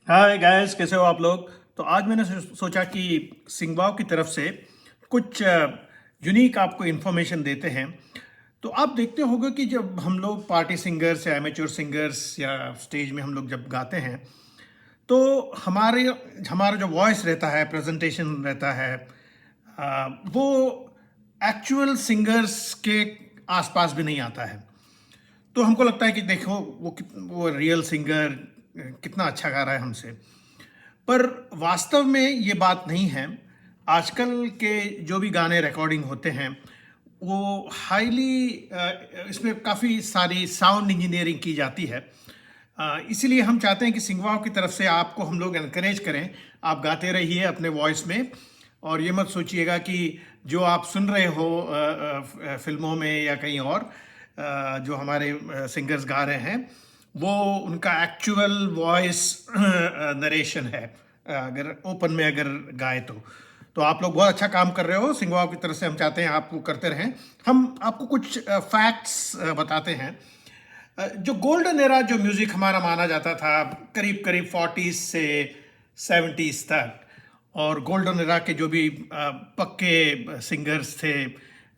Hi guys, कैसे हो आप लोग। तो आज मैंने सोचा कि सिंगवाव की तरफ से कुछ यूनिक आपको इन्फॉर्मेशन देते हैं। तो आप देखते होंगे कि जब हम लोग पार्टी सिंगर्स या एमेच्योर सिंगर्स या स्टेज में हम लोग जब गाते हैं तो हमारे हमारा जो वॉइस रहता है, प्रेजेंटेशन रहता है, वो एक्चुअल सिंगर्स के आसपास भी नहीं आता है। तो हमको लगता है कि देखो वो रियल सिंगर कितना अच्छा गा रहा है हमसे। पर वास्तव में ये बात नहीं है। आजकल के जो भी गाने रिकॉर्डिंग होते हैं वो हाईली इसमें काफ़ी सारी साउंड इंजीनियरिंग की जाती है। इसीलिए हम चाहते हैं कि सिंगवाव की तरफ से आपको हम लोग एनकरेज करें, आप गाते रहिए अपने वॉइस में। और ये मत सोचिएगा कि जो आप सुन रहे हो फिल्मों में या कहीं और जो हमारे सिंगर्स गा रहे हैं वो उनका एक्चुअल वॉइस नरेशन है। अगर ओपन में अगर गाए तो आप लोग बहुत अच्छा काम कर रहे हो। सिंगवाव की तरफ से हम चाहते हैं आप वो करते रहें। हम आपको कुछ फैक्ट्स बताते हैं। जो गोल्डन एरा जो म्यूजिक हमारा माना जाता था करीब करीब 40s से 70s तक, और गोल्डन एरा के जो भी पक्के सिंगर्स थे,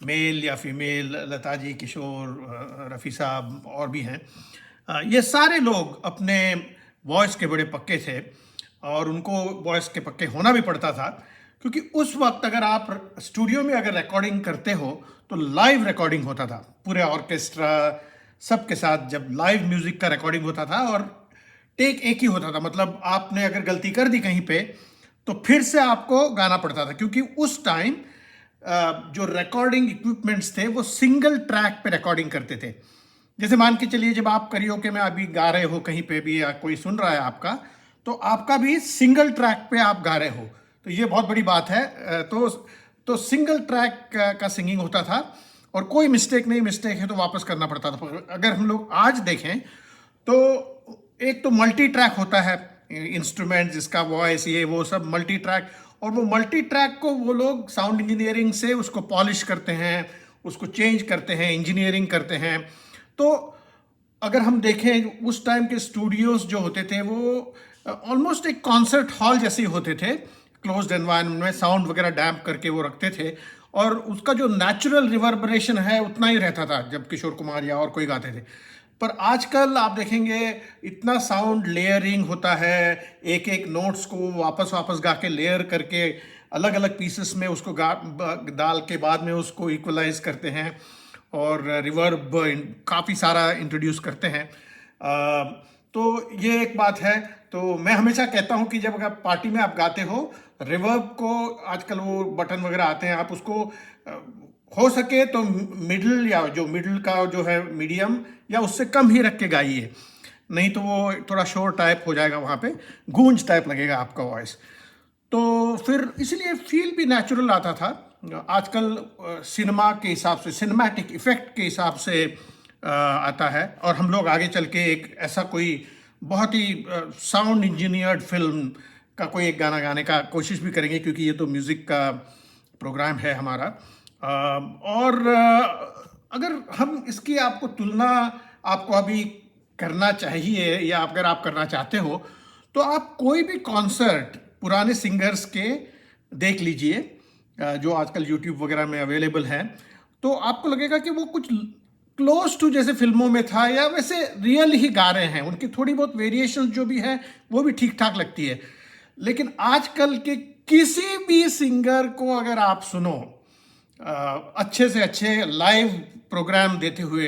मेल या फीमेल, लता जी, किशोर, रफ़ी साहब और भी हैं, ये सारे लोग अपने वॉइस के बड़े पक्के थे और उनको वॉइस के पक्के होना भी पड़ता था। क्योंकि उस वक्त अगर आप स्टूडियो में अगर रिकॉर्डिंग करते हो तो लाइव रिकॉर्डिंग होता था पूरे ऑर्केस्ट्रा सबके साथ। जब लाइव म्यूजिक का रिकॉर्डिंग होता था और टेक एक ही होता था, मतलब आपने अगर गलती कर दी कहीं पे तो फिर से आपको गाना पड़ता था। क्योंकि उस टाइम जो रिकॉर्डिंग इक्विपमेंट्स थे वो सिंगल ट्रैक पे रिकॉर्डिंग करते थे। जैसे मान के चलिए जब आप करियोके में अभी गा रहे हो कहीं पे भी या कोई सुन रहा है आपका, तो आपका भी सिंगल ट्रैक पे आप गा रहे हो, तो ये बहुत बड़ी बात है। तो सिंगल ट्रैक का सिंगिंग होता था और कोई मिस्टेक नहीं, मिस्टेक है तो वापस करना पड़ता था। पर अगर हम लोग आज देखें तो एक तो मल्टी ट्रैक होता है, इंस्ट्रूमेंट जिसका वॉइस ये वो सब मल्टी ट्रैक, और वो मल्टी ट्रैक को वो लोग साउंड इंजीनियरिंग से उसको पॉलिश करते हैं, उसको चेंज करते हैं, इंजीनियरिंग करते हैं। तो अगर हम देखें उस टाइम के स्टूडियोज जो होते थे वो ऑलमोस्ट एक कॉन्सर्ट हॉल जैसे ही होते थे। क्लोज्ड एनवायरनमेंट में साउंड वगैरह डैम्प करके वो रखते थे और उसका जो नेचुरल रिवर्बरेशन है उतना ही रहता था जब किशोर कुमार या और कोई गाते थे। पर आजकल आप देखेंगे इतना साउंड लेयरिंग होता है, एक एक नोट्स को वापस वापस गा के लेयर करके अलग अलग पीसेस में उसको डाल के बाद में उसको इक्वलाइज करते हैं और रिवर्ब काफ़ी सारा इंट्रोड्यूस करते हैं। तो ये एक बात है। तो मैं हमेशा कहता हूँ कि जब अगर पार्टी में आप गाते हो, रिवर्ब को आजकल वो बटन वगैरह आते हैं, आप उसको हो सके तो मिडिल या जो मिडिल का जो है मीडियम या उससे कम ही रख के गाइए, नहीं तो वो थोड़ा शोर टाइप हो जाएगा, वहाँ पे गूंज टाइप लगेगा आपका वॉइस। तो फिर इसलिए फील भी नेचुरल आता था। आजकल सिनेमा के हिसाब से, सिनेमैटिक इफेक्ट के हिसाब से आता है, और हम लोग आगे चल के एक ऐसा कोई बहुत ही साउंड इंजीनियर्ड फिल्म का कोई एक गाना गाने का कोशिश भी करेंगे, क्योंकि ये तो म्यूज़िक का प्रोग्राम है हमारा। और अगर हम इसकी आपको तुलना आपको अभी करना चाहिए या अगर आप करना चाहते हो तो आप कोई भी कॉन्सर्ट पुराने सिंगर्स के देख लीजिए जो आजकल यूट्यूब वगैरह में अवेलेबल हैं। तो आपको लगेगा कि वो कुछ क्लोज टू जैसे फिल्मों में था या वैसे रियल ही गा रहे हैं। उनकी थोड़ी बहुत वेरिएशन जो भी है वो भी ठीक ठाक लगती है। लेकिन आजकल के किसी भी सिंगर को अगर आप सुनो अच्छे से अच्छे लाइव प्रोग्राम देते हुए,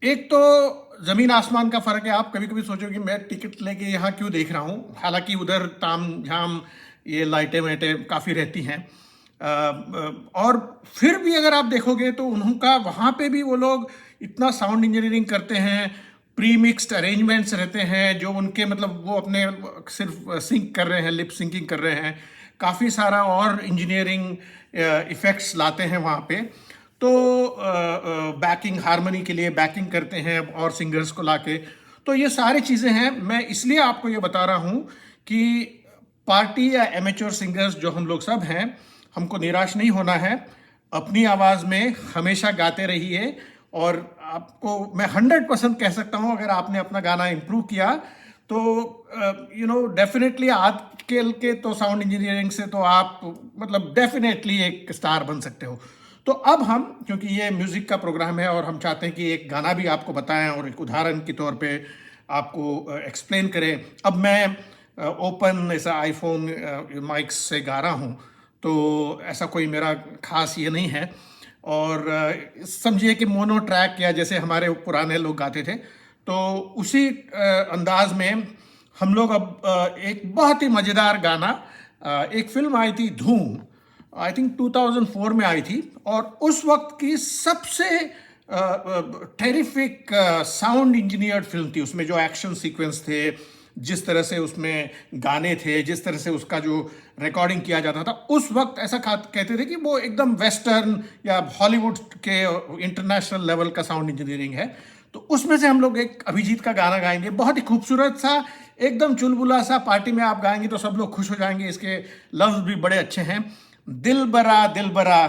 एक तो जमीन आसमान का फर्क है। आप कभी कभी सोचो कि मैं टिकट लेके यहाँ क्यों देख रहा हूँ, हालांकि उधर ताम झाम ये लाइटें वाइटें काफ़ी रहती हैं। और फिर भी अगर आप देखोगे तो उनका वहाँ पे भी वो लोग इतना साउंड इंजीनियरिंग करते हैं, प्री मिक्स्ड अरेंजमेंट्स रहते हैं जो उनके मतलब वो अपने सिर्फ सिंक कर रहे हैं, लिप सिंकिंग कर रहे हैं, काफ़ी सारा और इंजीनियरिंग इफ़ेक्ट्स लाते हैं वहाँ पे। तो बैकिंग हारमोनी के लिए बैकिंग करते हैं और सिंगर्स को लाके। तो ये सारी चीज़ें हैं। मैं इसलिए आपको ये बता रहा हूँ कि पार्टी या एमेच्योर सिंगर्स जो हम लोग सब हैं, हमको निराश नहीं होना है। अपनी आवाज़ में हमेशा गाते रहिए। और आपको मैं 100% कह सकता हूँ, अगर आपने अपना गाना इम्प्रूव किया तो डेफिनेटली आजकल के तो साउंड इंजीनियरिंग से तो आप मतलब डेफिनेटली एक स्टार बन सकते हो। तो अब हम, क्योंकि ये म्यूज़िक का प्रोग्राम है और हम चाहते हैं कि एक गाना भी आपको बताएं और एक उदाहरण के तौर पे आपको एक्सप्लेन करें। अब मैं ओपन ऐसा आईफोन माइक से गा रहा हूँ, तो ऐसा कोई मेरा खास ये नहीं है। और समझिए कि मोनो ट्रैक या जैसे हमारे पुराने लोग गाते थे, तो उसी अंदाज में हम लोग अब एक बहुत ही मज़ेदार गाना, एक फिल्म आई थी धूम, आई थिंक 2004 में आई थी, और उस वक्त की सबसे टेरिफिक साउंड इंजीनियर्ड फिल्म थी। उसमें जो एक्शन सीक्वेंस थे, जिस तरह से उसमें गाने थे, जिस तरह से उसका जो रिकॉर्डिंग किया जाता था, उस वक्त ऐसा कहते थे कि वो एकदम वेस्टर्न या हॉलीवुड के इंटरनेशनल लेवल का साउंड इंजीनियरिंग है। तो उसमें से हम लोग एक अभिजीत का गाना गाएंगे, बहुत ही खूबसूरत सा, एकदम चुलबुला सा। पार्टी में आप गाएंगे तो सब लोग खुश हो जाएंगे। इसके लफ्ज भी बड़े अच्छे हैं, दिल बरा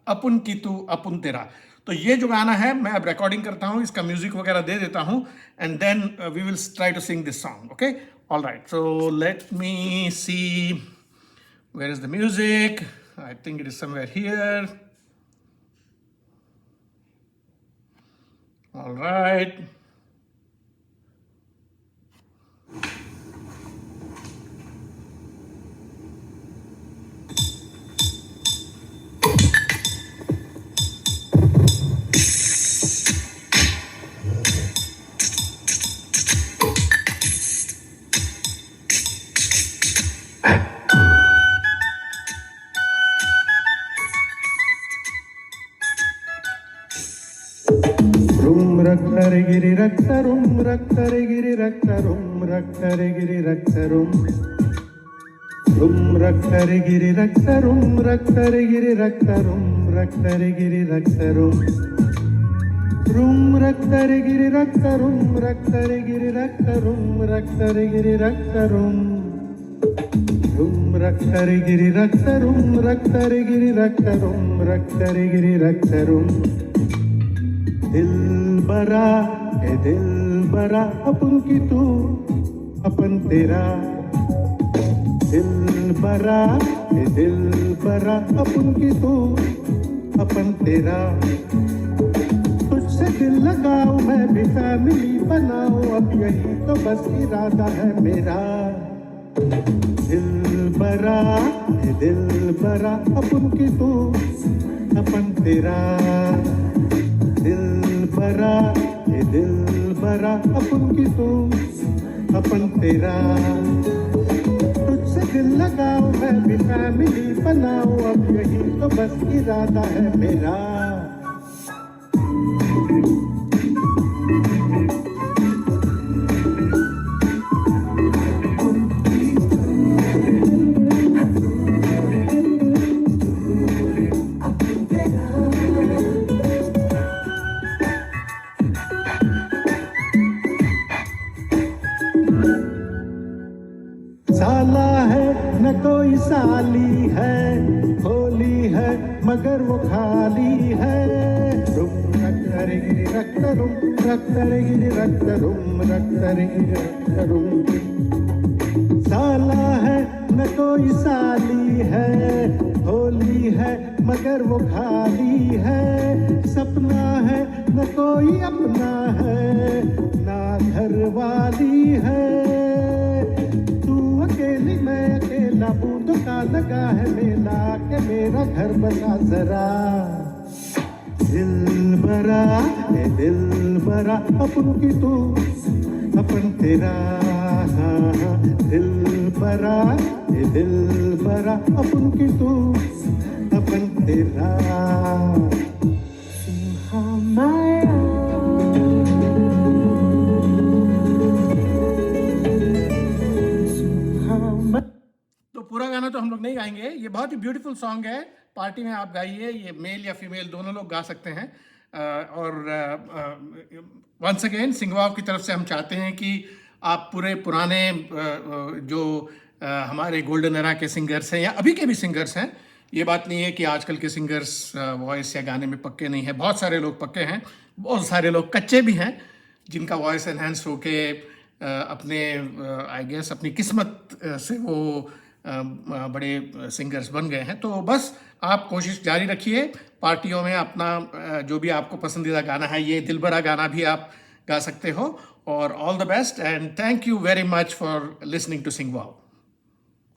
अपुन की तू अपुन तेरा। तो ये जो गाना है, मैं अब रिकॉर्डिंग करता हूँ, इसका म्यूजिक वगैरह दे देता हूँ, and then we will try to sing this song. Okay, all right, so let me see, where is the music? I think it is somewhere here. All right, रक्तरे गिरि रक्तरुम रक्तरे गिरि रक्तरुम रक्तरे गिरि रक्तरुम रुम रक्तरे गिरि रक्तरुम रक्तरे गिरि रक्तरुम रक्तरे गिरि रक्तरुम रुम रक्तरे गिरि रक्तरुम रक्तरे गिरि रक्तरुम रक्तरे गिरि रक्तरुम रुम रक्तरे गिरि रक्तरुम रक्तरे गिरि रक्तरुम रक्तरे गिरि रक्तरुम दिल बरा ए दिल बरा अपन की तू अपन तेरा दिल बरा ए दिल बरा अपन की तू अपन तेरा तुझसे दिल लगाऊं मैं भी फैमिली बनाऊं अब यही तो बस इरादा है मेरा दिल बरा ए दिल बरा अपन की तू अपन तेरा दिल बरा ये दिल बरा अपन की तू अपन तेरा तुझसे दिल लगाऊं मैं भी फैमिली बनाऊं अब यही तो बस इरादा है मेरा साला है न कोई साली है होली है मगर वो खाली है रुम रक्तरे गिरि रक्तरुम रक्तरे गिरि रक्तरुम रक्तरे गिरि रक्तरुम साला है न कोई साली है होली है मगर वो खाली है सपना है न कोई अपना है ना घर वाली है अकेली मैं अकेला बूंदों का लगा है मेला के मेरा घर बसा जरा दिल बरा ए दिल बरा अपन की तू अपन तेरा दिल बरा ए दिल बरा अपन की तू अपन तेरा पूरा गाना तो हम लोग नहीं गाएंगे, ये बहुत ही ब्यूटीफुल सॉन्ग है, पार्टी में आप गाइए, ये मेल या फीमेल दोनों लोग गा सकते हैं। और वंस अगेन सिंगवाव की तरफ से हम चाहते हैं कि आप पूरे पुराने जो हमारे गोल्डन एरा के सिंगर्स हैं या अभी के भी सिंगर्स हैं, ये बात नहीं है कि आजकल के सिंगर्स वॉइस या गाने में पक्के नहीं है, बहुत सारे लोग पक्के हैं, बहुत सारे लोग कच्चे भी हैं जिनका वॉइस एनहेंस होके अपने आई गेस अपनी किस्मत से वो बड़े सिंगर्स बन गए हैं। तो बस आप कोशिश जारी रखिए पार्टियों में अपना जो भी आपको पसंदीदा गाना है, ये दिलबरा गाना भी आप गा सकते हो। और all the best and thank you very much for listening to sing wow.